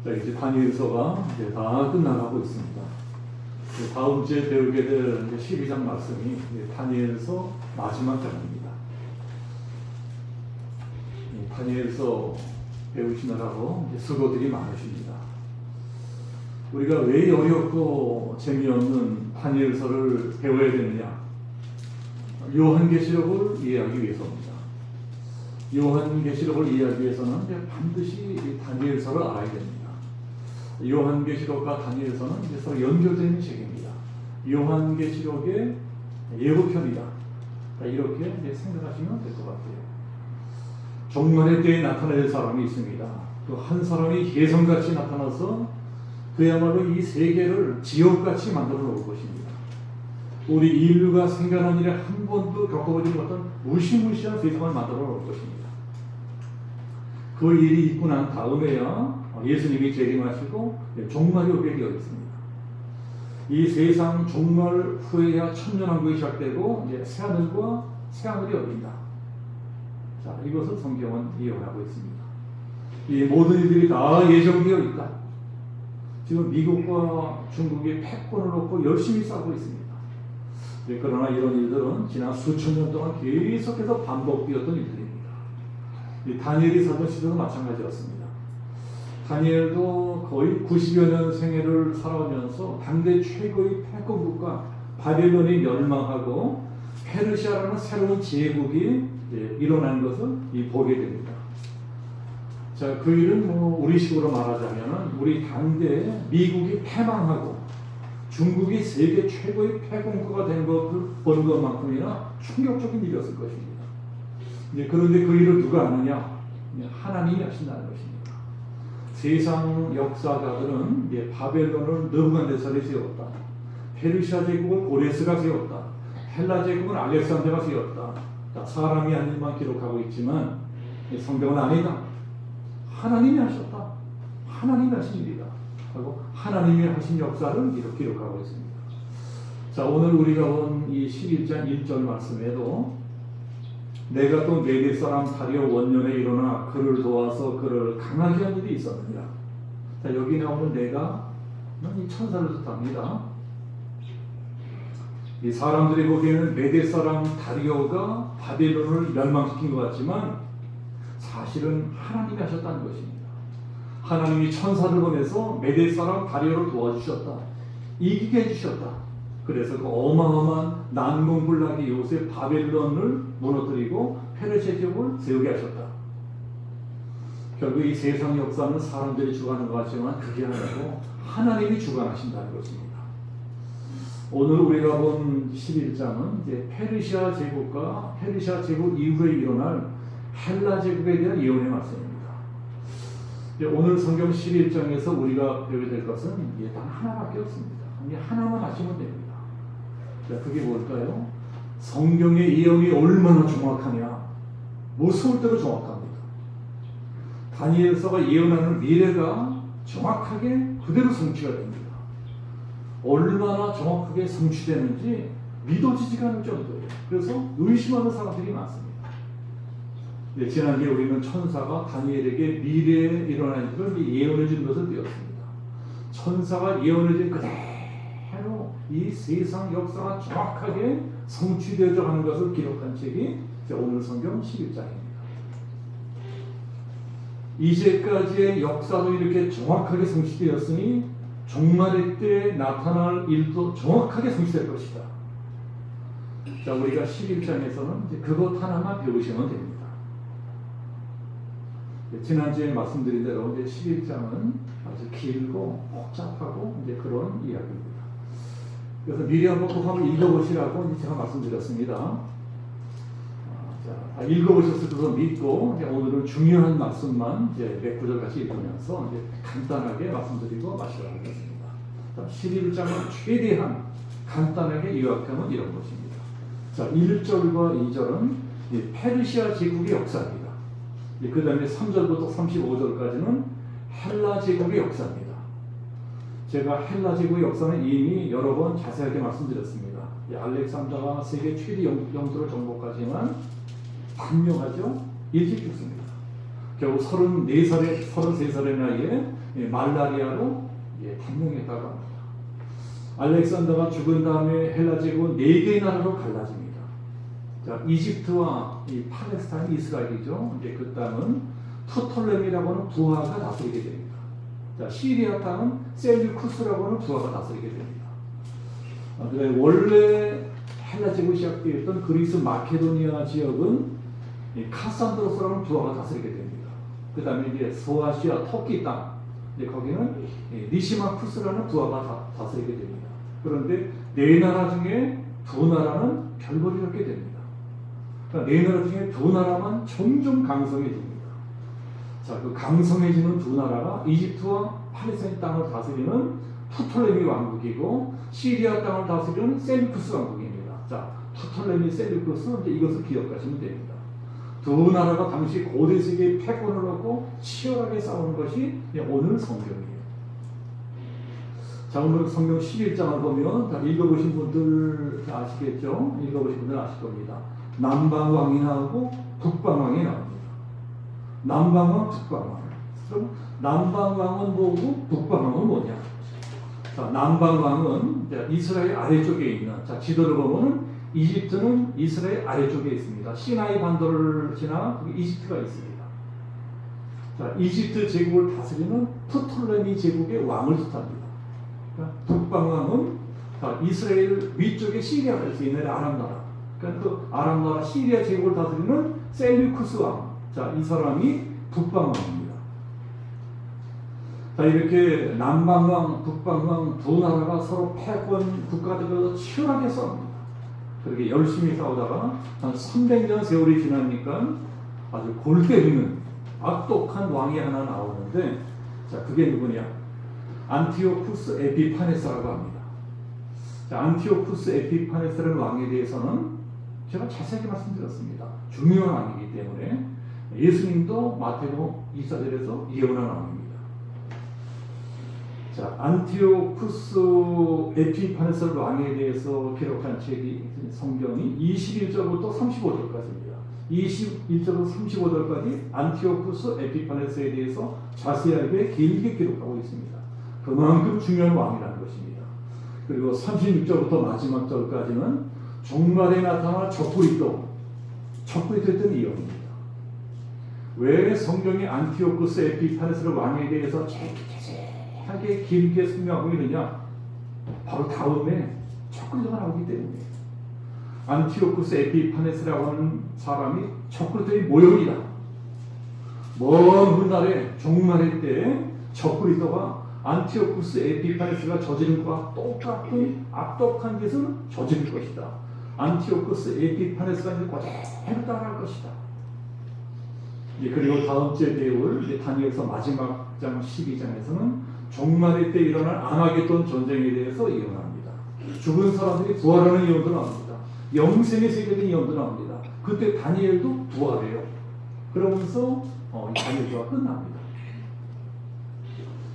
자, 이제 다니엘서가 이제 다 끝나가고 있습니다. 다음 주에 배우게 될 12장 말씀이 다니엘서 마지막 장입니다. 다니엘서 배우시느라고 수고들이 많으십니다. 우리가 왜 어렵고 재미없는 다니엘서를 배워야 되느냐? 요한계시록을 이해하기 위해서입니다. 요한계시록을 이해하기 위해서는 반드시 다니엘서를 알아야 됩니다. 요한계시록과 다니엘서는 서로 연결되어 있는 책입니다. 요한계시록의 예고편이다. 이렇게 생각하시면 될 것 같아요. 종말의 때에 나타날 사람이 있습니다. 그 한 사람이 혜성같이 나타나서 그야말로 이 세계를 지옥같이 만들어 놓을 것입니다. 우리 인류가 생겨난 일에 한 번도 겪어보지 못한 무시무시한 세상을 만들어 놓을 것입니다. 그 일이 있고 난 다음에야 예수님이 재림하시고 종말이 오게 되어 있습니다. 이 세상 종말 후에야 천년왕국이 시작되고 이제 새하늘과 새하늘이 열린다. 자, 이것을 성경은 예언하고 있습니다. 이 모든 일들이 다 예정되어 있다. 지금 미국과 중국이 패권을 놓고 열심히 싸우고 있습니다. 그러나 이런 일들은 지난 수천 년 동안 계속해서 반복되었던 일들입니다. 이 다니엘이 살던 시대도 마찬가지였습니다. 다니엘도 거의 90여 년 생애를 살아오면서 당대 최고의 패권 국가 바벨론이 멸망하고 페르시아라는 새로운 제국이 일어난 것을 보게 됩니다. 자, 그 일은 우리 식으로 말하자면 우리 당대 미국이 패망하고 중국이 세계 최고의 패권국가가 된 것을 보는 것만큼이나 충격적인 일이었을 것입니다. 그런데 그 일을 누가 아느냐? 하나님이 하신다는 것입니다. 세상 역사가들은 바벨론을 느부갓네살이 세웠다. 페르시아 제국을 고레스가 세웠다. 헬라 제국은 알렉산더가 세웠다. 사람이 한 일만 기록하고 있지만 성경은 아니다. 하나님이 하셨다. 하나님이 하신 일이다. 하고 하나님이 하신 역사를 이렇게 기록하고 있습니다. 자, 오늘 우리가 본 이 11장 1절 말씀에도 내가 또 메대 사람 다리오 원년에 일어나 그를 도와서 그를 강하게 한 일이 있었느니라. 자, 여기 나오는 내가 이 천사를 뜻합니다. 이 사람들이 보기에는 메대 사람 다리오가 바벨론을 멸망시킨 것 같지만 사실은 하나님이 하셨다는 것입니다. 하나님이 천사를 보내서 메대 사람 다리오를 도와주셨다. 이기게 해주셨다. 그래서 그 어마어마한 난공불락의 요새 바벨론을 무너뜨리고 페르시아 제국을 세우게 하셨다. 결국 이 세상 역사는 사람들이 주관하는 것 같지만 그게 아니고 하나님이 주관하신다는 것입니다. 오늘 우리가 본 11장은 이제 페르시아 제국과 페르시아 제국 이후에 일어날 헬라 제국에 대한 예언의 말씀입니다. 오늘 성경 11장에서 우리가 배우게 될 것은 단 하나밖에 없습니다. 하나만 하시면 됩니다. 자, 그게 뭘까요? 성경의 예언이 얼마나 정확하냐? 무서울 대로 정확합니다. 다니엘서가 예언하는 미래가 정확하게 그대로 성취가 됩니다. 얼마나 정확하게 성취되는지 믿어지지가 않을 정도예요. 그래서 의심하는 사람들이 많습니다. 지난주에 우리는 천사가 다니엘에게 미래에 일어날 일을 예언해 주는 것을 배웠습니다. 천사가 예언해 준 그대로 이 세상 역사가 정확하게 성취되어져 가는 것을 기록한 책이 오늘 성경 11장입니다. 이제까지의 역사도 이렇게 정확하게 성취되었으니 종말의 때 나타날 일도 정확하게 성취될 것이다. 자, 우리가 11장에서는 그것 하나만 배우시면 됩니다. 지난주에 말씀드린 대로 이제 11장은 아주 길고 복잡하고 이제 그런 이야기입니다. 그래서 미리 한번 꼭 한번 읽어보시라고 이제 제가 말씀드렸습니다. 자, 읽어보셨을 것을 믿고 이제 오늘은 중요한 말씀만 이제 몇 구절 같이 읽으면서 이제 간단하게 말씀드리고 마치도록 하겠습니다. 자, 11장은 최대한 간단하게 요약하면 이런 것입니다. 자, 1절과 2절은 페르시아 제국의 역사입니다. 그 다음에 3절부터 35절까지는 헬라 제국의 역사입니다. 제가 헬라 제국의 역사는 이미 여러 번 자세하게 말씀드렸습니다. 알렉산더가 세계 최대 영토를 정복하지만 단명하죠? 일찍 죽습니다. 결국 33살의 나이에 말라리아로 단명했다고 합니다. 알렉산더가 죽은 다음에 헬라 제국은 4개의 나라로 갈라집니다. 자, 이집트와 이 팔레스타인, 이스라엘이죠. 이제 그 땅은 프톨레미라고 하는 부하가 다스리게 됩니다. 자, 시리아 땅은 셀류쿠스라고 하는 부하가 다스리게 됩니다. 그다음에 원래 헬라 제국이 시작되었던 그리스 마케도니아 지역은 카산드로스라는 부하가 다스리게 됩니다. 그 다음에 이제 소아시아 터키 땅, 이제 거기는 니시마쿠스라는 부하가 다스리게 됩니다. 그런데 4나라 중에 2나라는 별거를 겪게 됩니다. 그러니까 4나라 중에 2나라만 점점 강성해집니다. 자, 그 강성해지는 2나라가 이집트와 팔레스타인 땅을 다스리는 프톨레미 왕국이고 시리아 땅을 다스리는 셀루쿠스 왕국입니다. 자, 프톨레미, 셀루쿠스, 이제 이것을 기억하시면 됩니다. 2나라가 당시 고대 세계의 패권을 얻고 치열하게 싸우는 것이 오늘 성경이에요. 자, 오늘 성경 11장을 보면 다 읽어보신 분들 다 아시겠죠? 읽어보신 분들 아실 겁니다. 남방왕이 나오고 북방왕이 나옵니다. 남방왕, 북방왕. 그럼 남방왕은 뭐고 북방왕은 뭐냐? 자, 남방왕은 이스라엘 아래쪽에 있는, 자, 지도를 보면은 이집트는 이스라엘 아래쪽에 있습니다. 시나이 반도를 지나 거기 이집트가 있습니다. 자, 이집트 제국을 다스리는 프톨레미 제국의 왕을 뜻합니다. 그러니까 북방왕은 이스라엘 위쪽에 시리아가 있어요. 옛날에 아람 나라. 그러니까 그 아람 나라 시리아 제국을 다스리는 셀류쿠스 왕. 자, 이 사람이 북방왕입니다. 자, 이렇게 남방왕, 북방왕 2나라가 서로 패권 국가들과 치열하게 싸웁니다. 그렇게 열심히 싸우다가 한 300년 세월이 지나니까 아주 골 때리는 악독한 왕이 하나 나오는데, 자, 그게 누구냐? 안티오쿠스 에피파네스라고 합니다. 자, 안티오쿠스 에피파네스라는 왕에 대해서는 제가 자세하게 말씀드렸습니다. 중요한 왕이기 때문에 예수님도 마태복음 24절에서 예언한 왕입니다. 자, 안티오쿠스 에피파네스 왕에 대해서 기록한 책이 성경이 21절부터 35절까지입니다. 21절부터 35절까지 안티오쿠스 에피파네스에 대해서 자세하게 길게 기록하고 있습니다. 그만큼 중요한 왕이라는 것입니다. 그리고 36절부터 마지막 절까지는 종말에 나타날 적그리스도 했던 이야기입니다. 왜 성경이 안티오쿠스 에피파네스 왕에 대해서 자세하게 길게 설명하고 있느냐? 바로 다음에 적그리스도가 나오기 때문에. 안티오쿠스 에피파네스라고 하는 사람이 적그리스도의 모형이다. 먼 훗날에 종말의 때 적그리스도가 안티오쿠스 에피파네스가 저지른 것과 똑같은 악독한 짓을 저지를 것이다. 안티오쿠스 에피파네스가 이제 그대로 따라할 것이다. 그리고 다음 주에 배울 다니엘서 마지막 장 12장에서는 종말의 때 일어날 아마겟돈 전쟁에 대해서 예언합니다. 죽은 사람들이 부활하는 예언도 나옵니다. 영생의 세계는 예언도 나옵니다. 그때 다니엘도 부활해요. 그러면서 다니엘서가 끝납니다.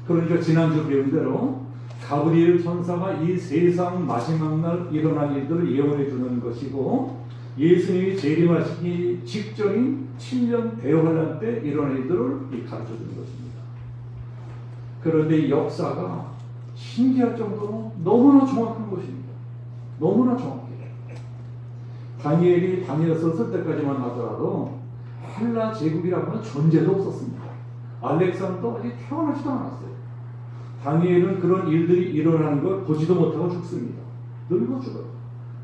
그러니까 지난주 배운 대로 가브리엘 천사가 이 세상 마지막 날 일어날 일들을 예언해 주는 것이고, 예수님이 재림하시기 직전인 7년 대환란 때 일어날 일들을 가르쳐 주는 것입니다. 그런데 역사가 신기할 정도로 너무나 정확한 것입니다. 너무나 정확해요. 다니엘이 다니엘서 쓸 때까지만 하더라도 헬라 제국이라고 하는 존재도 없었습니다. 알렉산더 아직 태어나지도 않았어요. 다니엘은 그런 일들이 일어나는 걸 보지도 못하고 죽습니다. 늙어 죽어요.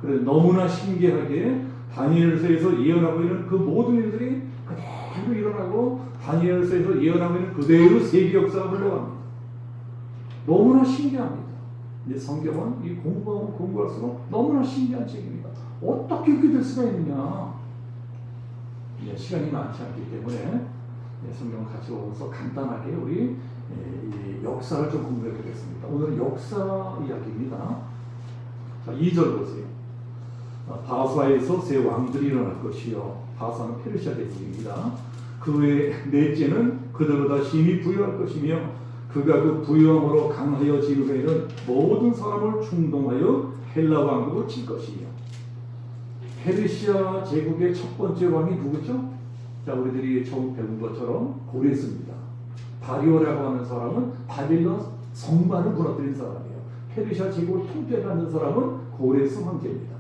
그래서 너무나 신기하게 다니엘서에서 예언하고 있는 그 모든 일들이 그대로 일어나고, 다니엘서에서 예언하고 있는 그대로 세계 역사가 흘러갑니다. 너무나 신기합니다. 근데 성경은 이 공부하면 공부할수록 너무나 신기한 책입니다. 어떻게 이렇게 될 수가 있느냐? 시간이 많지 않기 때문에 성경 같이 보면서 간단하게 우리 이 역사를 좀 공부해 보겠습니다. 오늘은 역사 이야기입니다. 자, 2절 보세요. 바사에서 새 왕들이 일어날 것이요. 바사는 페르시아 대국입니다. 그 외에 넷째는 그들보다 심히 부유할 것이며, 그가 그 부유함으로 강하여 지르는 모든 사람을 충동하여 헬라 왕국을 칠 것이요. 페르시아 제국의 첫 번째 왕이 누구죠? 자, 우리들이 처음 배운 것처럼 고레스입니다. 다리오라고 하는 사람은 바빌론 성반을 무너뜨린 사람이에요. 페르시아 제국을 통폐하는 사람은 고레스 황제입니다.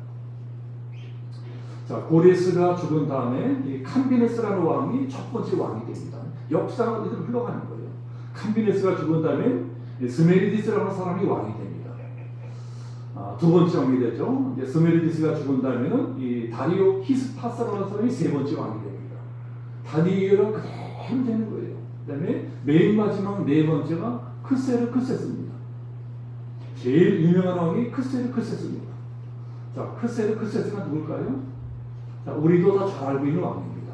자, 고레스가 죽은 다음에 이 캄비네스라는 왕이 첫 번째 왕이 됩니다. 역사가 이대로 흘러가는 거예요. 캄비네스가 죽은 다음에 스메리디스라는 사람이 왕이 됩니다. 두 번째 왕이 되죠. 이제 스메리디스가 죽은 다음에는 이 다리오 히스파스라는 사람이 세 번째 왕이 됩니다. 다리오가 그대로 되는 거예요. 그다음에 맨 마지막 네 번째가 크세르크세스입니다. 제일 유명한 왕이 크세르크세스입니다. 자, 크세르크세스가 누굴까요? 자, 우리도 다 잘 알고 있는 왕입니다.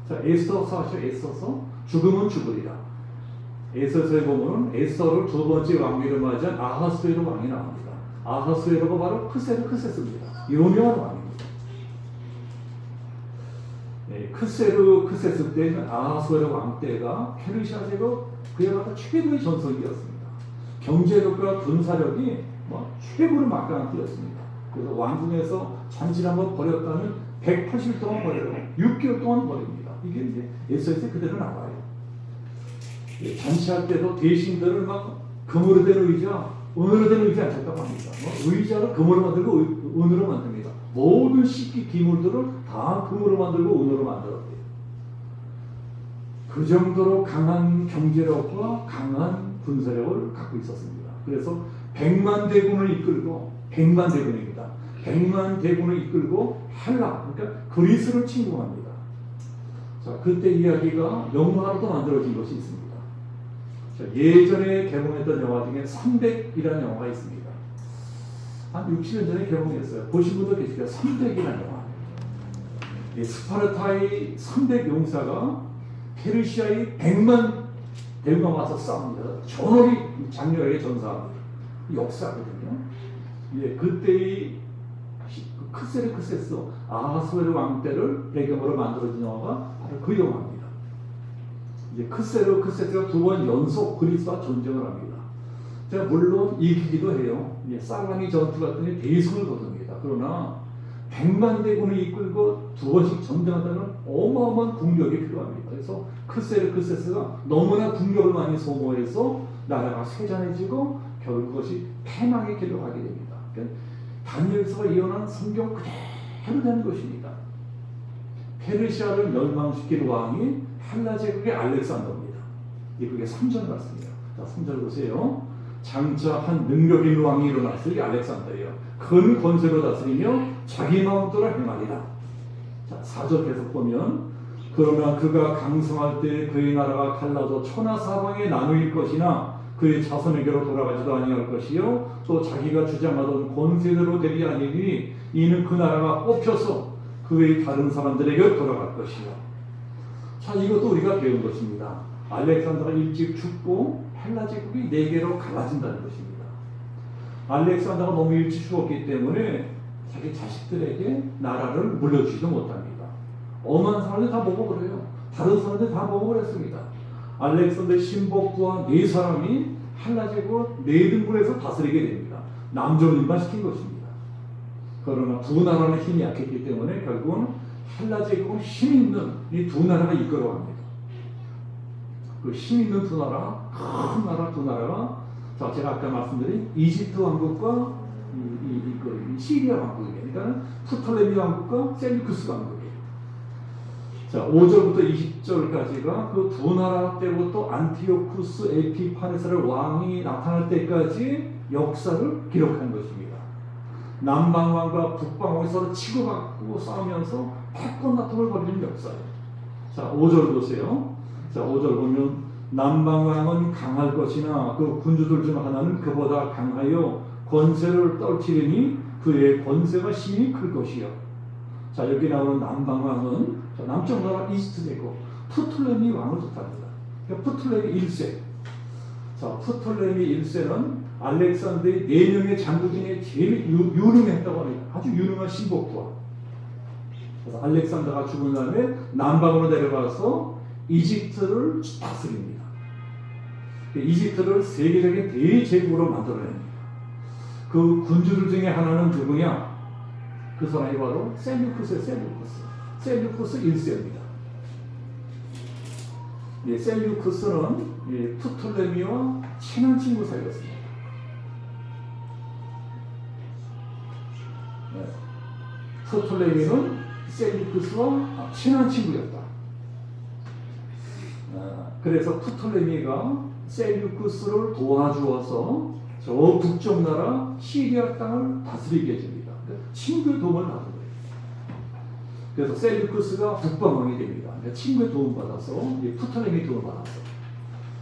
자, 에스더서 하시죠. 에스더서 죽으면 죽으리라. 에스더서에 보면은 에스더를 두 번째 왕위를 맞이한 아하스웨로 왕이 나옵니다. 아하스웨로가 바로 크세르크세스입니다. 유명한 왕입니다. 네, 크세르크세스 때는 아하스웨로 왕 때가 페르시아 제국 그야말로 최고의 전성기였습니다. 경제력과 군사력이 최고로 막강한 때였습니다. 그래서 왕궁에서 잔치를 한번 벌였다면 180일 동안 벌여요. 6개월 동안 벌입니다. 이게 이제 에스더서에 그대로 나와요. 예, 잔치할 때도 대신들을 막 금으로 된 의자, 은으로 된 의자 앉혔다고 합니다. 의자를 금으로 만들고 은으로 만듭니다. 모든 식기 기물들을 다 금으로 만들고 은으로 만들었대요. 그 정도로 강한 경제력과 강한 군사력을 갖고 있었습니다. 그래서 100만 대군을 이끌고 100만 대군입니다. 100만 대군을 이끌고 헬라, 그러니까 그리스를 침공합니다. 자, 그때 이야기가 영화로도 만들어진 것이 있습니다. 자, 예전에 개봉했던 영화 중에 300이라는 영화가 있습니다. 한 6, 7년 전에 개봉했어요. 보신 분도 계실 거예요. 300이라는 영화. 스파르타의 300 용사가 페르시아의 100만 대군과 와서 싸웁니다. 전월이 장렬하게 전사합니다. 역사거든요. 예, 그때의 크세르크세스 아하스웨르 왕 때를 배경으로 만들어진 영화가 바로 그 영화입니다. 이제 크세르크세스가 두 번 연속 그리스와 전쟁을 합니다. 제가 물론 이기기도 해요. 살라미 전투 같은 데 대승을 거둡니다. 그러나 100만 대군을 이끌고 두 번씩 전쟁한다는 어마어마한 국력이 필요합니다. 그래서 크세르크세스가 너무나 국력을 많이 소모해서 나라가 쇠잔해지고 결국 그것이 패망의 길로 가게 됩니다. 그러니까 다니엘서가 예언한 성경 그대로 되는 것입니다. 페르시아를 멸망시킨 왕이 헬라 제국의 알렉산더입니다. 그게 3절 같습니다. 자, 3절 보세요. 장차 한 능력 있는 왕이 일어났을 게 알렉산더예요. 큰 권세로 다스리며 자기 마음대로 행하리라. 자, 4절 계속 보면 그러나 그가 강성할 때 그의 나라가 갈라져 천하사방에 나누일 것이나 그의 자손에게로 돌아가지도 아니할 것이요 또 자기가 주장하던 권세대로 되리 아니니 이는 그 나라가 뽑혀서 그의 다른 사람들에게 돌아갈 것이요. 자, 이것도 우리가 배운 것입니다. 알렉산더가 일찍 죽고 헬라 제국이 4개로 갈라진다는 것입니다. 알렉산더가 너무 일찍 죽었기 때문에 자기 자식들에게 나라를 물려주지도 못합니다. 엄한 사람들 다 먹어버려요. 다른 사람들 다 먹어버렸습니다. 알렉산더의 신복부와 4사람이 헬라 제국을 4등분해서 다스리게 됩니다. 남존일만 시킨 것입니다. 그러나 두 나라는 힘이 약했기 때문에 결국은 헬라 제국은 힘 있는 이 두 나라가 이끌어갑니다. 그 힘 있는 두 나라, 큰 나라 두 나라가 자, 제가 아까 말씀드린 이집트 왕국과 시리아 왕국이에요. 그러니까 프톨레미 왕국과 셀루쿠스 왕국이에요. 자, 5절부터 20절까지가 그 두 나라 때부터 안티오쿠스 에피파네스를 왕이 나타날 때까지 역사를 기록한 것입니다. 남방왕과 북방왕이 서로 치고받고 싸우면서 패권다툼을 벌이는 역사예요. 자, 5절 보세요. 자, 5절 보면 남방왕은 강할 것이나 그 군주들 중 하나는 그보다 강하여 권세를 떨치리니 그의 권세가 심히 클 것이요. 자, 여기 나오는 남방왕은 남쪽 나라 이집트 제국 프톨레미 왕을 뜻합니다. 그러니까 프톨레미 1세. 자, 프톨레미 1세는 알렉산더의 4명의 장군 중에 제일 유능했다고 합니다. 아주 유능한 신복부와. 그래서 알렉산더가 죽은 다음에 남방으로 내려가서 이집트를 다스립니다. 이집트를 세계적인 대제국으로 만들어냅니다. 그 군주들 중에 하나는 누구냐? 그 사람이 바로 셀루쿠스 1세입니다. 셀류크스는 프톨레미와 친한 친구 사이였습니다. 프톨레미는 셀류크스와 친한 친구였다. 그래서 프톨레미가 셀류크스를 도와주어서 저 북쪽 나라 시리아 땅을 다스리게 해줍니다. 그러니까 친구의 도움을 받은 거예요. 그래서 셀류크스가 북방왕이 됩니다. 그러니까 친구의 도움 받아서 프톨레미 도움을 받았어.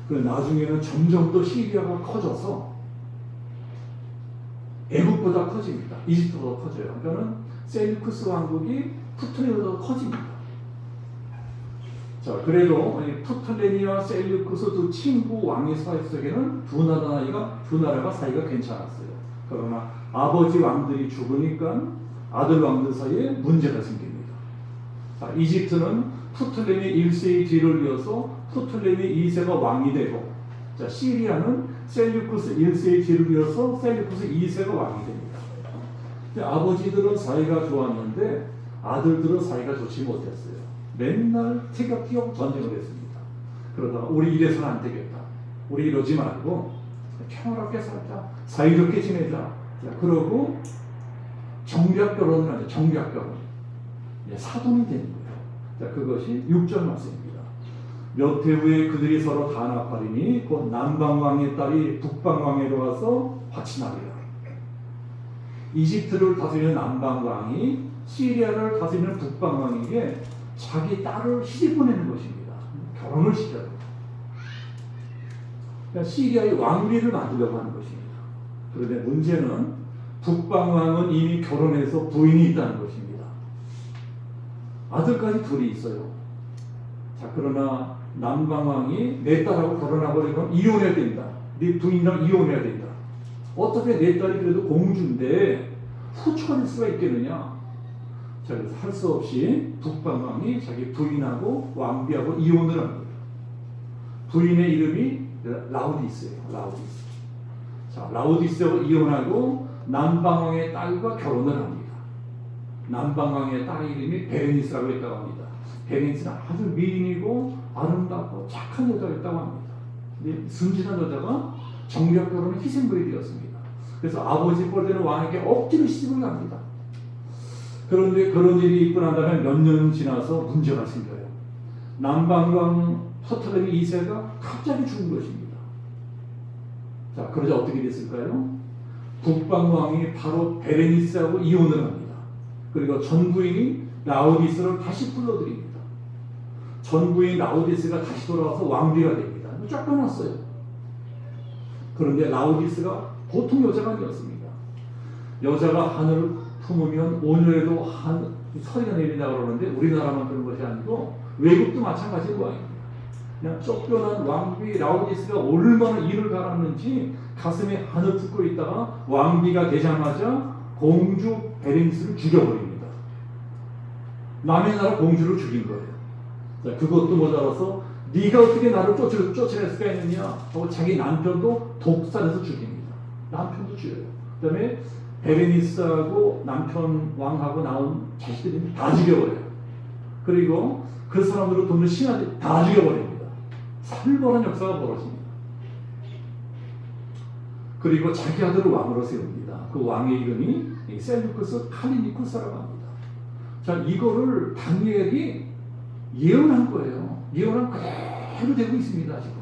그 나중에는 점점 더 시리아가 커져서 애국보다 커집니다. 이집트보다 커져요. 그러니까는 셀류크스 왕국이 프톨레미보다 커집니다. 자, 그래도 프톨레미와 셀류크스 두 친구 왕의 사이 속에는 두 나라가 사이가 괜찮았어요. 그러나 아버지 왕들이 죽으니까 아들 왕들 사이에 문제가 생깁니다. 자, 이집트는 프톨레미 1세의 뒤를 이어서 프톨레미 2세가 왕이 되고, 자, 시리아는 셀류크스 1세의 뒤를 이어서 셀류크스 2세가 왕이 됩니다. 아버지들은 사이가 좋았는데 아들들은 사이가 좋지 못했어요. 맨날 티격태격 전쟁을 했습니다. 그러다가 우리 이래서는 안 되겠다. 우리 이러지 말고 평화롭게 살자. 사이좋게 지내자. 자, 그러고 정략 결혼을 하죠. 정략 결혼. 사돈이 되는 거예요. 자, 그것이 6절 말씀입니다. 몇 해 후에 그들이 서로 다 나팔이니 곧 남방왕의 딸이 북방왕에로 가서 화친하리라. 이집트를 다스리는 남방왕이 시리아를 다스리는 북방왕에게 자기 딸을 시집 보내는 것입니다. 결혼을 시켜요. 그러니까 시리아의 왕비를 만들려고 하는 것입니다. 그런데 문제는 북방왕은 이미 결혼해서 부인이 있다는 것입니다. 아들까지 둘이 있어요. 자, 그러나 남방왕이 내 딸하고 결혼하고 그러면 이혼해야 된다. 네 부인이랑 이혼해야 된다. 어떻게 내 딸이 그래도 공주인데 후추가 될 수가 있겠느냐? 자, 그래서 할 수 없이 북방왕이 자기 부인하고 왕비하고 이혼을 합니다. 부인의 이름이 라우디스예요. 라우디스. 자, 라우디스하고 이혼하고 남방왕의 딸과 결혼을 합니다. 남방왕의 딸의 이름이 베레니스라고 했다고 합니다. 베레니스는 아주 미인이고 아름답고 착한 여자였다고 합니다. 근데 순진한 여자가 정략 결혼의 희생물이 되었습니다. 그래서 아버지 뻘되는 왕에게 억지로 시집을 갑니다. 그런데 그런 일이 있고 난 다음에 몇 년 지나서 문제가 생겨요. 남방왕 프톨레미 2세가 갑자기 죽은 것입니다. 자, 그러자 어떻게 됐을까요? 북방왕이 바로 베레니스하고 이혼을 합니다. 그리고 전부인이 라우디스를 다시 불러들입니다. 전부인 라우디스가 다시 돌아와서 왕비가 됩니다. 쫓겨났어요. 그런데 라우디스가 보통 여자가 아니었습니다. 여자가 하늘을 품으면 오늘에도 서리가 내린다 그러는데 우리나라만 그런 것이 아니고 외국도 마찬가지인 거아닙니다. 그냥 쫓겨난 왕비 라우디스가 얼마나 일을 갈았는지 가슴에 한을 품고 있다가 왕비가 되자마자 공주 베레니스를 죽여버립니다. 남의 나라 공주를 죽인 거예요. 자, 그것도 모자라서 네가 어떻게 나를 쫓아낼 수가 있느냐 하고 자기 남편도 독살해서 죽입니다. 남편도 죽여요. 그 다음에 베레니스하고 남편 왕하고 나온 자식들이 다 죽여버려요. 그리고 그 사람들을 돕는 신하들이 다 죽여버립니다. 살벌한 역사가 벌어집니다. 그리고 자기 아들을 왕으로 세웁니다. 그 왕의 이름이 셀루크스 칼리니쿠스라고 합니다. 자, 이거를 다니엘이 예언한 거예요. 예언한 그대로 되고 있습니다. 지금.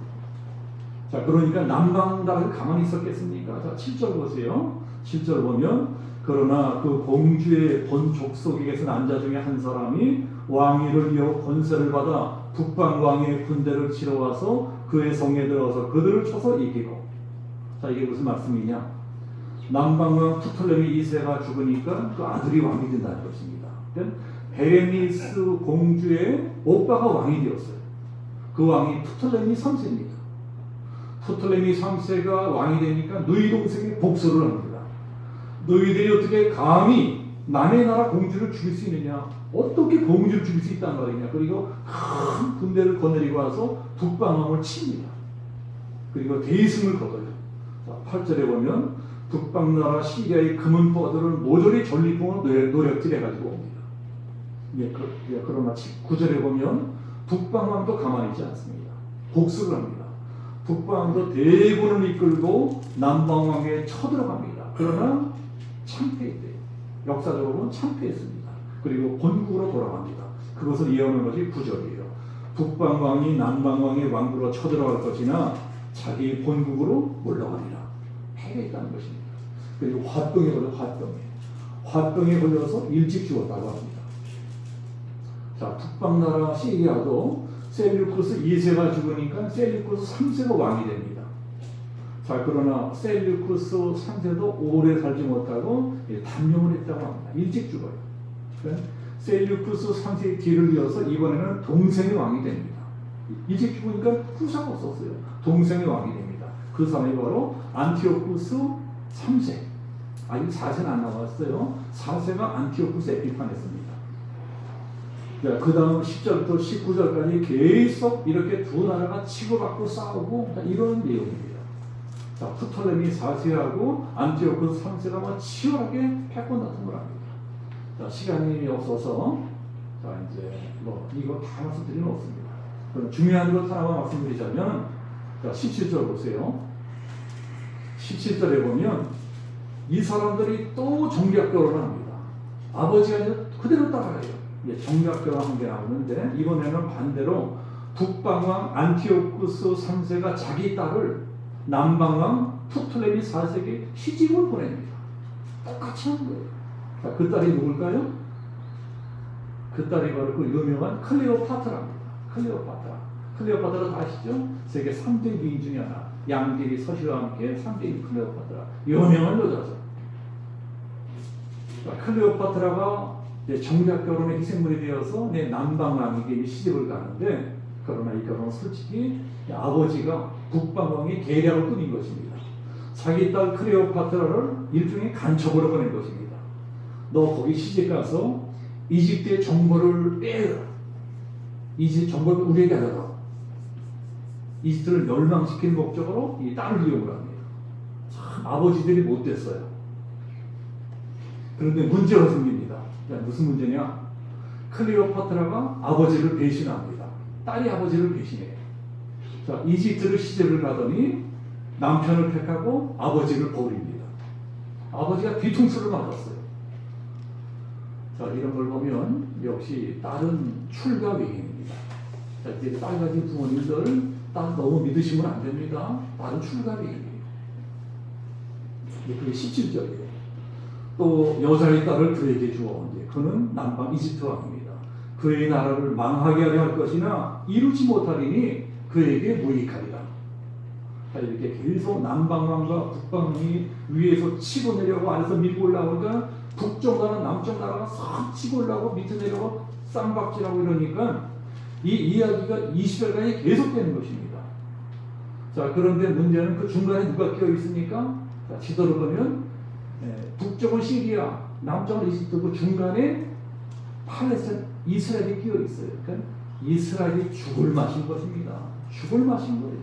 자, 그러니까 남방다를 가만히 있었겠습니까? 자, 7절 보세요. 7절 보면 그러나 그 공주의 본 족속에게서 난자 중에 한 사람이 왕위를 이어 권세를 받아 북방 왕의 군대를 치러 와서 그의 성에 들어서 그들을 쳐서 이기고. 자, 이게 무슨 말씀이냐? 남방 왕 프톨레미 2세가 죽으니까 그 아들이 왕이 된다는 것입니다. 베레니스 공주의 오빠가 왕이 되었어요. 그 왕이 프톨레미 3세입니다. 프톨레미 3세가 왕이 되니까 누이 동생이 복수를 합니다. 너희들이 어떻게 감히 남의 나라 공주를 죽일 수 있느냐? 어떻게 공주를 죽일 수 있단 말이냐? 그리고 큰 군대를 거느리고 와서 북방왕을 칩니다. 그리고 대승을 거둬요. 자, 8절에 보면 북방나라 시리아의 금은 뻗들은 모조리 전리품을 노력질해가지고 옵니다. 그러나 9절에 보면 북방왕도 가만히 있지 않습니다. 복수를 합니다. 북방도 대군을 이끌고 남방왕에 쳐들어갑니다. 그러나 참패했대요. 역사적으로는 참패했습니다. 그리고 본국으로 돌아갑니다. 그것을 예언하는 것이 9절이에요. 북방왕이 남방왕의 왕국으로 쳐들어갈 것이나 자기 본국으로 물러가리라. 패배했다는 것입니다. 그리고 화병에 걸려 화병에 걸려서 일찍 죽었다고 합니다. 자, 북방나라 시리아도 셀류쿠스 2세가 죽으니까 셀류쿠스 3세가 왕이 됩니다. 자, 그러나 셀류쿠스 3세도 오래 살지 못하고 단명을 했다고 합니다. 일찍 죽어요. 그러니까 셀류쿠스 3세의 뒤를 이어서 이번에는 동생의 왕이 됩니다. 일찍 죽으니까 후사가 없었어요. 동생의 왕이 됩니다. 그 사람이 바로 안티오쿠스 3세. 아직 4세는 안 나왔어요. 4세가 안티오쿠스 에피파네스입니다. 그 다음 10절부터 19절까지 계속 이렇게 두 나라가 치고받고 싸우고 이런 내용입니다. 자, 프톨레미 4세하고 안티오쿠스 3세가 치열하게 패권 다툼을 합니다. 자, 시간이 없어서 자, 이제 이거 다 말씀드릴 수는 없습니다. 그럼 중요한 것 하나만 말씀드리자면, 자, 17절 보세요. 17절에 보면 이 사람들이 또 정략 결혼을 합니다. 아버지가 그대로 따라가요. 정략 결혼한 게 나오는데 이번에는 반대로 북방왕 안티오쿠스 3세가 자기 딸을 남방왕 프톨레미 4세에게 시집을 보냅니다. 똑같이 한 거예요. 자, 그 딸이 누굴까요? 그 딸이 바로 그 유명한 클레오파트라입니다. 클레오파트라 다 아시죠? 세계 3대 귀인 중에 하나. 양귀비 서시와 함께 3대인 클레오파트라. 유명한 여자죠. 자, 클레오파트라가 정략 결혼의 희생물이 되어서 내 남방왕에게 시집을 가는데, 그러나 이 결혼은 솔직히 아버지가 북방왕의 계략을 꾸민 것입니다. 자기 딸 클레오파트라를 일종의 간첩으로 보낸 것입니다. 너 거기 시집 가서 이집트의 정보를 빼라. 이집트 정보를 우리에게 알아라. 이집트를 멸망시킬 목적으로 이 딸을 이용을 합니다. 참 아버지들이 못됐어요. 그런데 문제가 생깁니다. 무슨 문제냐? 클레오파트라가 아버지를 배신합니다. 딸이 아버지를 배신해요. 자, 이집트를 시집을 가더니 남편을 택하고 아버지를 버립니다. 아버지가 뒤통수를 맞았어요. 자, 이런 걸 보면 역시 딸은 출가 외인입니다. 자, 이제 딸 가진 부모님들 딸 너무 믿으시면 안 됩니다. 딸은 출가 외인이에요. 그게 17절이에요. 또 여자의 딸을 그에게 주어 그는 남방 이집트 왕입니다. 그의 나라를 망하게 하려 할 것이나 이루지 못하리니 그에게 무익하리라. 이렇게 계속 남방왕과 북방왕이 위에서 치고 내려가고 아래서 밀고 올라오니까 북쪽 나라 남쪽 나라가 싹 치고 올라오고 밑에 내려가고 쌍박질하고 이러니까 이 이야기가 20절까지 계속되는 것입니다. 자, 그런데 문제는 그 중간에 누가 끼어 있습니까? 자, 지도를 보면 북쪽은 시리아, 남쪽은 이집트, 그 중간에 팔레스타인, 이스라엘이 끼어 있어요. 그러니까 이스라엘이 죽을 마신 것입니다. 죽을 마신 거예요.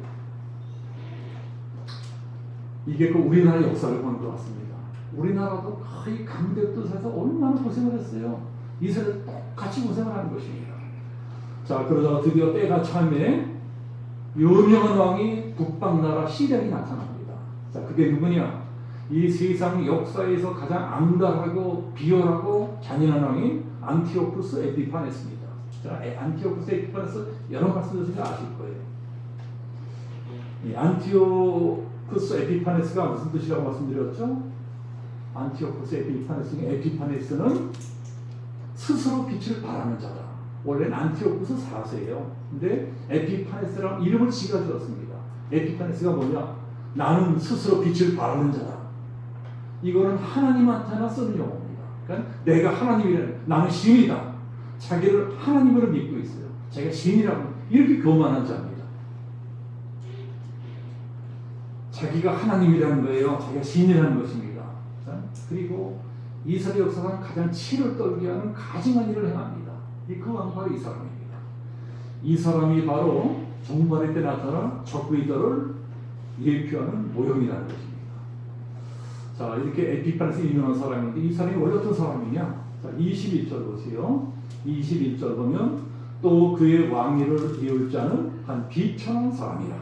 이게 그 우리나라 역사를 보는 것 같습니다. 우리나라도 거의 강대도에서 얼마나 고생을 했어요. 이스라엘 똑같이 고생을 하는 것입니다. 자, 그러다가 드디어 때가 참에 유명한 왕이 북방나라 시리아에 나타납니다. 자, 그게 누구냐? 이 세상 역사에서 가장 암담하고 비열하고 잔인한 왕이 안티오쿠스 에피파네스입니다. 자, 안티오쿠스 에피파네스 여러 말씀드려서 아실 거예요. 이 안티오쿠스 에피파네스가 무슨 뜻이라고 말씀드렸죠? 안티오쿠스 에피파네스는 스스로 빛을 발하는 자다. 원래는 안티오쿠스 4세예요. 근데 에피파네스라는 이름을 지가 지었습니다. 에피파네스가 뭐냐? 나는 스스로 빛을 발하는 자다. 이거는 하나님한테나 쓰는 용어입니다. 그러니까 내가 하나님이라는, 나는 신이다. 자기를 하나님으로 믿고 있어요. 자기가 신이라고 이렇게 교만한 자입니다. 자기가 하나님이라는 거예요. 자기가 신이라는 것입니다. 그리고 이스라엘 역사상 가장 치를 떨게 하는 가증한 일을 행합니다. 그 왕이 바로 이 사람입니다. 이 사람이 바로 종말의 때 나타난 적그리스도를 예표하는 모형이라는 것입니다. 자, 이렇게 에피파네스 유명한 사람인데 이 사람이 원래 어떤 사람이냐? 자, 21절 보세요. 21절 보면 또 그의 왕위를 이을 자는 한 비천한 사람이라.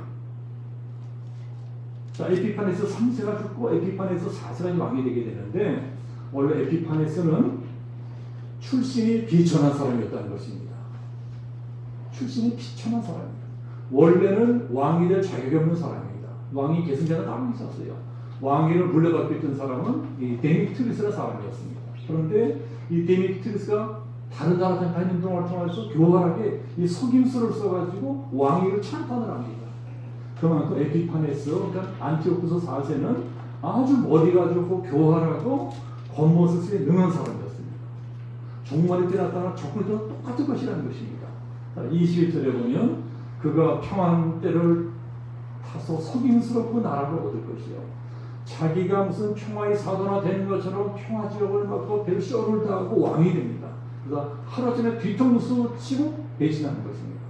자, 에피파네스 3세가 죽고 에피파네스 4세가 왕이 되게 되는데, 원래 에피파네스는 출신이 비천한 사람이었다는 것입니다. 출신이 비천한 사람입니다. 원래는 왕이 될 자격이 없는 사람입니다. 왕이 계승자가 따로 있었어요. 왕위를 물려받고 있던 사람은 이 데미트리스라는 사람이었습니다. 그런데 이 데미트리스가 다른 나라 다니는 통해서 교활하게 이 속임수를 써가지고 왕위를 찬탄을 합니다. 그만큼 에피파네스, 그러니까 안티오쿠스 4세는 아주 머리가 좋고 교활하고 겉모습에 능한 사람이었습니다. 종말의 때 나타난 적군과 똑같은 것이라는 것입니다. 21절에 보면 그가 평안 때를 타서 속임스럽고 나라를 얻을 것이요. 자기가 무슨 평화의 사도나 되는 것처럼 평화 지역을 맡고 벨쇼를 당하고 왕이 됩니다. 그래서 하루아침에 뒤통수 치고 배신하는 것입니다.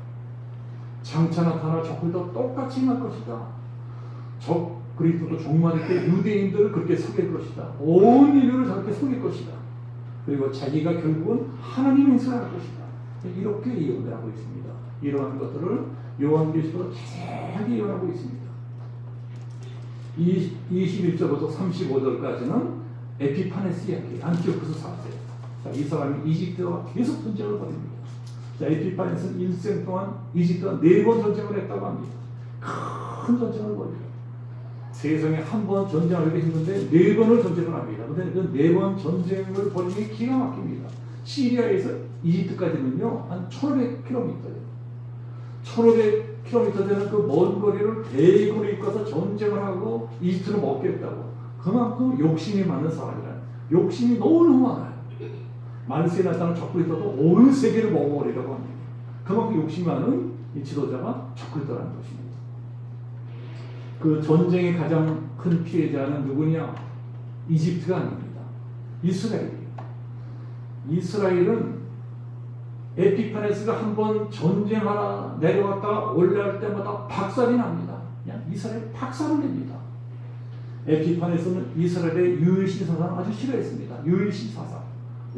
장차 나타날 적들도 똑같이 임할 것이다. 적 그리스도도 종말일 때 유대인들을 그렇게 속일 것이다. 온 인류를 저렇게 속일 것이다. 그리고 자기가 결국은 하나님의 행세를 할 것이다. 이렇게 예언을 하고 있습니다. 이러한 것들을 요한계시록으로 자세하게 예언하고 있습니다. 21절부터 35절까지는 에피파네스 이야기, 안티오쿠스 4세. 자, 이 사람이 이집트와 계속 전쟁을 벌입니다. 자, 에피파네스는 일생 동안 이집트와 4번 전쟁을 했다고 합니다. 큰 전쟁을 벌입니다. 세상에 한 번 전쟁하기도 힘든데 4번을 전쟁을 합니다. 그런데 그 4번 전쟁을 벌이기 기가 막힙니다. 시리아에서 이집트까지는요, 한 1500km예요. 1500km 되는 그 먼 거리를 대군을 이끌어서 전쟁을 하고 이집트를 먹겠다고. 그만큼 욕심이 많은 사람이라. 욕심이 너무 많아요. 만세에 나타나는 적군이 있어도 온 세계를 먹어버리려고 합니다. 그만큼 욕심이 많은 이 지도자가 적군이라는 것입니다. 그 전쟁의 가장 큰 피해자는 누구냐? 이집트가 아닙니다. 이스라엘이에요. 이스라엘은 에피파네스가 한번 전쟁하러 내려왔다가 올라갈 때마다 박살이 납니다. 그냥 이스라엘 박살을 냅니다. 에피파네스는 이스라엘의 유일신 사상을 아주 싫어했습니다. 유일신 사상.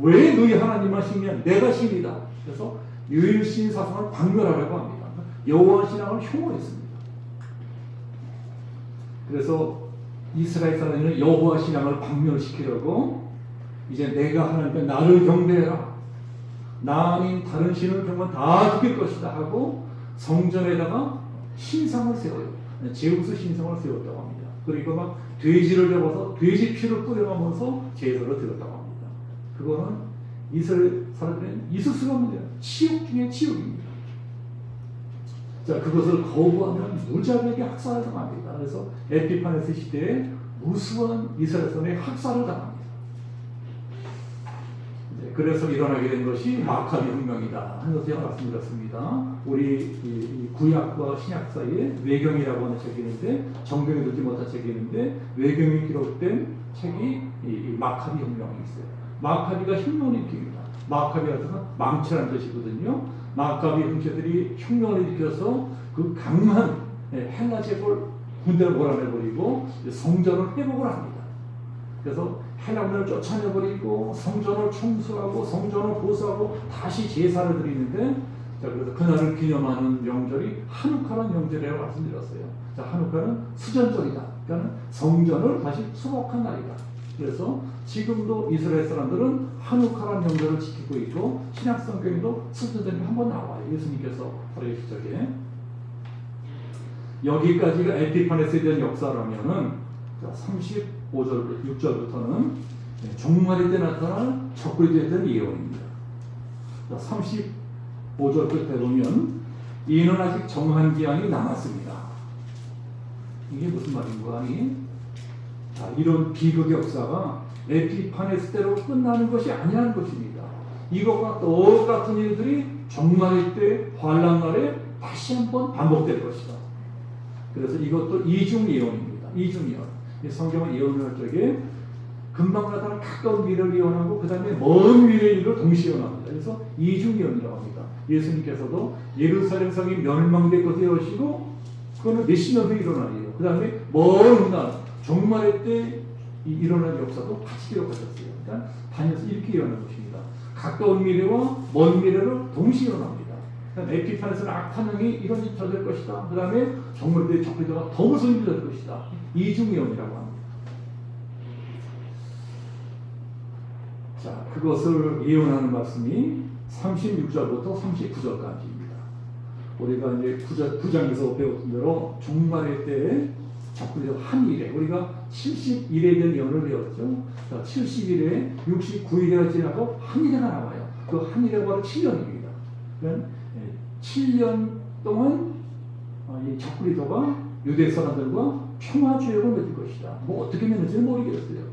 왜 너희 하나님만 신이냐? 내가 신이다. 그래서 유일신 사상을 박멸하려고 합니다. 여호와 신앙을 혐오했습니다. 그래서 이스라엘 사람들은 여호와 신앙을 박멸시키려고 이제 내가 하나님께 나를 경배해라. 나 아닌 다른 신을 경건 다 죽일 것이다 하고 성전에다가 신상을 세워요. 제우스 신상을 세웠다고 합니다. 그리고 막 돼지를 잡아서 돼지 피를 뿌려가면서 제사를 드렸다고 합니다. 그거는 이스라엘 사람들은 있을 수가 없는 치욕 중에 치욕입니다. 자, 그것을 거부하면 무자비하게 학살을 당합니다. 그래서 에피파네스 시대에 무수한 이스라엘 사람의 학살을 당합니다. 그래서 일어나게 된 것이 마카비 혁명이다 하는 것을 제가 말씀드렸습니다. 우리 이 구약과 신약 사이에 외경이라고 하는 책이 있는데, 정경에 듣지 못한 책이 있는데 외경이 기록된 책이 이 마카비 혁명이 있어요. 마카비가 혁명을 일으킵니다. 마카비라는 것은 망치라는 뜻이거든요. 마카비 형제들이 혁명을 일으켜서 그 강한 헬라 제국을 군대를 몰아내버리고 성전을 회복을 합니다. 그래서 헬라군을 쫓아내버리고 성전을 청소하고 성전을 보수하고 다시 제사를 드리는데, 자, 그래서 그날을 기념하는 명절이 하누카라는 명절이라고 말씀드렸어요. 자, 하누카는 수전절이다. 그러니까 성전을 다시 수복한 날이다. 그래서 지금도 이스라엘 사람들은 하누카라는 명절을 지키고 있고, 신약 성경에도 수전절이 한번 나와요. 예수님께서 살아계실 적에. 여기까지가 에피파네스에 대한 역사라면은, 자, 35절, 6절부터는 종말의 때 나타날 적그리스도에 대한 예언입니다. 35절 끝에 보면 이는 아직 정한 기한이 남았습니다. 이게 무슨 말인가 하니, 자, 이런 비극의 역사가 에피파네스 때로 끝나는 것이 아니라는 것입니다. 이것과 똑같은 일들이 종말의 때 환난 날에 다시 한번 반복될 것이다. 그래서 이것도 이중 예언입니다. 이중 예언. 성경은 예언을 할 적에 금방 나타난 가까운 미래를 예언하고 그 다음에 먼 미래의 일을 동시에 예언합니다. 그래서 이중 예언이라고 합니다. 예수님께서도 예루살렘 성이 멸망될 것을 예언하시고 그거는 몇십 년 후에 일어날 일이에요. 그 다음에 먼 날 종말의 때 일어날 역사도 같이 기록하셨어요. 그러니까 다니엘서 이렇게 예언하는 것입니다. 가까운 미래와 먼 미래를 동시에 예언합니다. 에피판에서는 악탄령이 이런 저될 것이다. 그 다음에 정말의 적그리스도가 더 무서운 일이 될 것이다. 이중예언이라고 합니다. 자, 그것을 예언하는 말씀이 36절부터 39절까지입니다. 우리가 이제 9장에서 배웠던 대로 종말의 때에 적그리스도 한 일에 우리가 70일에 대한 예언을 배웠죠. 70일에 69일에 지나고 한 일회가 나와요. 그 한 일회가 바로 7년입니다. 그러니까 7년 동안 이 적그리스도가 유대 사람들과 평화 조약을 맺을 것이다. 뭐 어떻게 맺는지는 모르겠어요.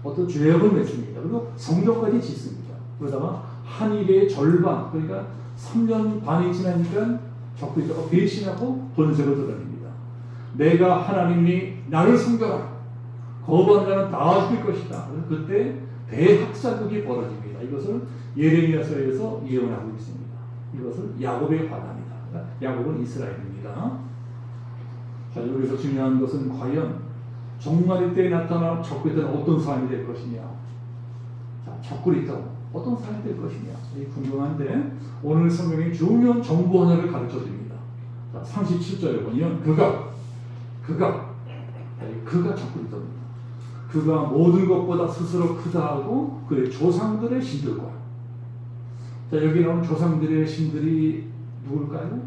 어떤 조약을 맺습니다. 그리고 성전까지 짓습니다. 그러다가 한 일의 절반, 그러니까 3년 반이 지나니까 적그리스도가 배신하고 본색을 드러냅니다. 내가 하나님이 나를 섬겨라. 거부하는 자는 다 죽일 것이다. 그때 대학살극이 벌어집니다. 이것을 예레미야서에서 예언하고 있습니다. 이것을 야곱의 화답이다. 야곱은 이스라엘입니다. 자, 여기서 중요한 것은 과연 종말의 때에 나타날 적그리스도는 어떤 사람이 될 것이냐. 자, 적그리스도 어떤 사람이 될 것이냐. 궁금한데 오늘 성경이 중요한 정보 하나를 가르쳐 줍니다. 자, 37절에 보면 그가 적그리스도입니다. 그가 모든 것보다 스스로 크다 하고 그의 조상들의 신들과, 자, 여기 나온 조상들의 신들이 누굴까요?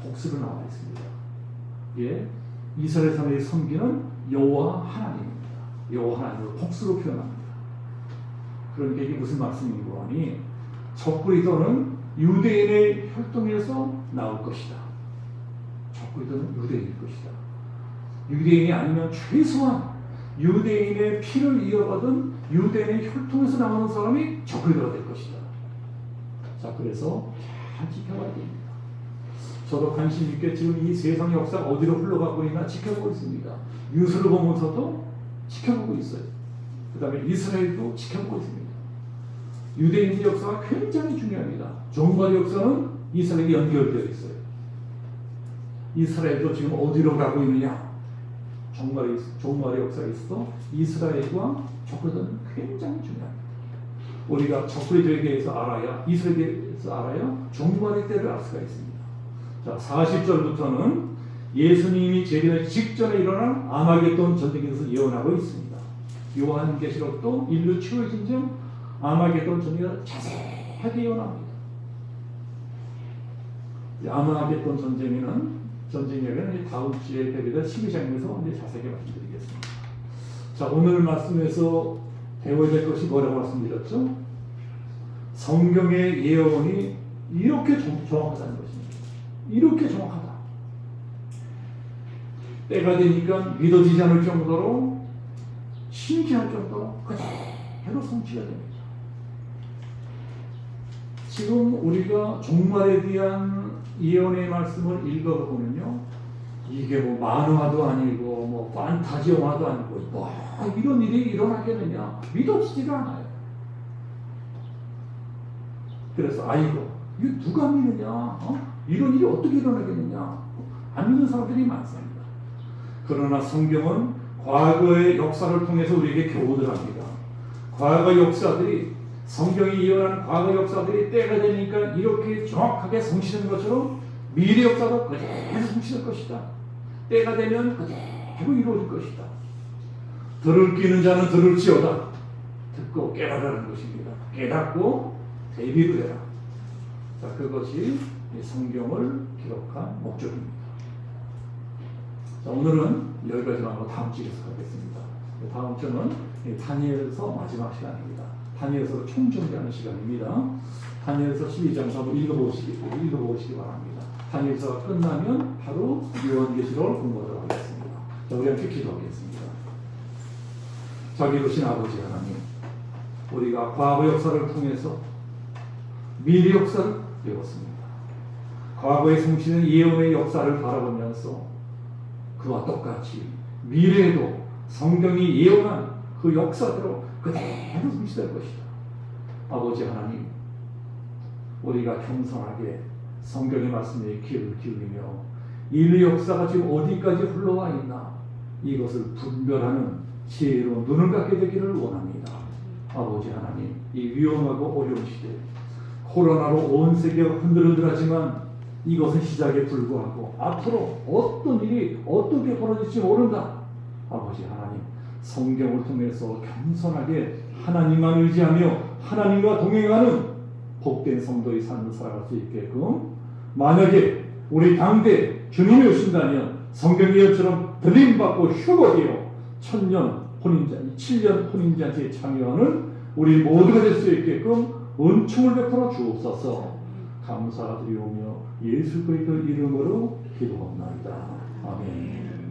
복수로 나와 있습니다. 예, 이스라엘 사람이 섬기는 여호와 하나님입니다. 여호와 하나님을 복수로 표현합니다. 그러니까 이게 무슨 말씀인고 하니 적그리스도는 유대인의 혈통에서 나올 것이다. 적그리스도는 유대인일 것이다. 유대인이 아니면 최소한 유대인의 피를 이어받은 유대인의 혈통에서 나오는 사람이 적그리스도가 될 것이다. 자, 그래서 잘 지켜봐야 됩니다. 저도 관심 있게 지금 이 세상 역사가 어디로 흘러가고 있나 지켜보고 있습니다. 뉴스를 보면서도 지켜보고 있어요. 그 다음에 이스라엘도 지켜보고 있습니다. 유대인의 역사가 굉장히 중요합니다. 종말의 역사는 이스라엘에 연결되어 있어요. 이스라엘도 지금 어디로 가고 있느냐? 종말의 역사에 있어서 이스라엘과 적그리스도는 굉장히 중요합니다. 우리가 적그리스도에 대해서 알아야, 이스라엘에 대해서 알아야 종말의 때를 알 수가 있습니다. 자, 40절부터는 예수님이 재림하기 직전에 일어난 아마겟돈 전쟁에 대해서 예언하고 있습니다. 요한계시록도 인류 최후의 전쟁 아마겟돈 전쟁을 자세하게 예언합니다. 아마겟돈 전쟁에는 다음 주에 배우될 12장에서 이제 자세하게 말씀드리겠습니다. 자, 오늘 말씀에서 배워야 될 것이 뭐라고 말씀드렸죠? 성경의 예언이 이렇게 정확하다는 것입니다. 이렇게 정확하다. 때가 되니까 믿어지지 않을 정도로 신기할 정도로 그대로 성취가 됩니다. 지금 우리가 종말에 대한 예언의 말씀을 읽어보면요, 이게 뭐 만화도 아니고 뭐 판타지 영화도 아니고 뭐 이런 일이 일어나겠느냐 믿어지지가 않아요. 그래서 아이고 이거 누가 믿느냐, 이런 일이 어떻게 일어나겠느냐 안 믿는 사람들이 많습니다. 그러나 성경은 과거의 역사를 통해서 우리에게 교훈을 합니다. 과거 역사들이, 성경이 예언하는 과거 역사들이 때가 되니까 이렇게 정확하게 성취된 것처럼 미래 역사도 그대로 성취될 것이다. 때가 되면 그대로 이루어질 것이다. 들을 끼는 자는 들을지어다. 듣고 깨달으라는 것입니다. 깨닫고 대비를 해라. 자, 그것이 성경을 기록한 목적입니다. 자, 오늘은 여기까지만 하고 다음 주에 하겠습니다. 다음 주는 다니엘서 마지막 시간입니다. 다니엘서를 총정리하는 시간입니다. 다니엘서 12장 한번 읽어보시기 바랍니다. 다니엘서가 끝나면 바로 요한계시록을 공부하도록 하겠습니다. 자, 우리 함께 기도하겠습니다. 자비로우신 아버지 하나님, 우리가 과거 역사를 통해서 미래 역사를 배웠습니다. 과거에 성취된 예언의 역사를 바라보면서 그와 똑같이 미래에도 성경이 예언한 그 역사대로 그대로 성취될 것이다. 아버지 하나님, 우리가 겸손하게 성경의 말씀에 귀를 기울이며 인류 역사가 지금 어디까지 흘러와 있나 이것을 분별하는 지혜로 눈을 갖게 되기를 원합니다. 아버지 하나님, 이 위험하고 어려운 시대 코로나로 온 세계가 흔들흔들하지만 이것은 시작에 불과하고 앞으로 어떤 일이 어떻게 벌어질지 모른다. 아버지 하나님, 성경을 통해서 겸손하게 하나님만 의지하며 하나님과 동행하는 복된 성도의 삶을 살아갈 수 있게끔, 만약에 우리 당대 주님이 오신다면 성경 예언처럼 들림받고 휴거되어 7년 혼인잔치에 참여하는 우리 모두가 될 수 있게끔 은총을 베풀어 주옵소서. 감사드리오며 예수 그리스도 이름으로 기도합나이다. 아멘.